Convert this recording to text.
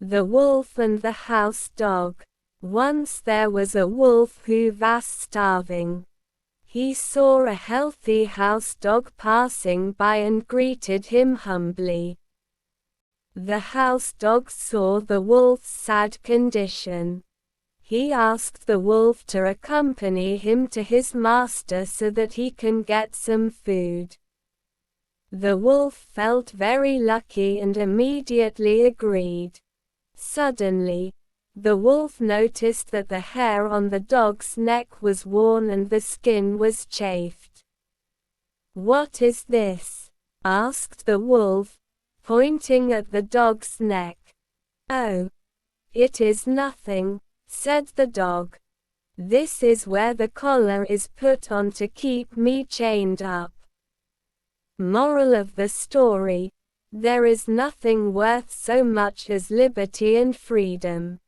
The Wolf and the House Dog. Once there was a wolf who was starving. He saw a healthy house dog passing by and greeted him humbly. The house dog saw the wolf's sad condition. He asked the wolf to accompany him to his master so that he can get some food. The wolf felt very lucky and immediately agreed. Suddenly, the wolf noticed that the hair on the dog's neck was worn and the skin was chafed. "What is this?" asked the wolf, pointing at the dog's neck. "Oh, it is nothing," said the dog. "This is where the collar is put on to keep me chained up." Moral of the story: there is nothing worth so much as liberty and freedom.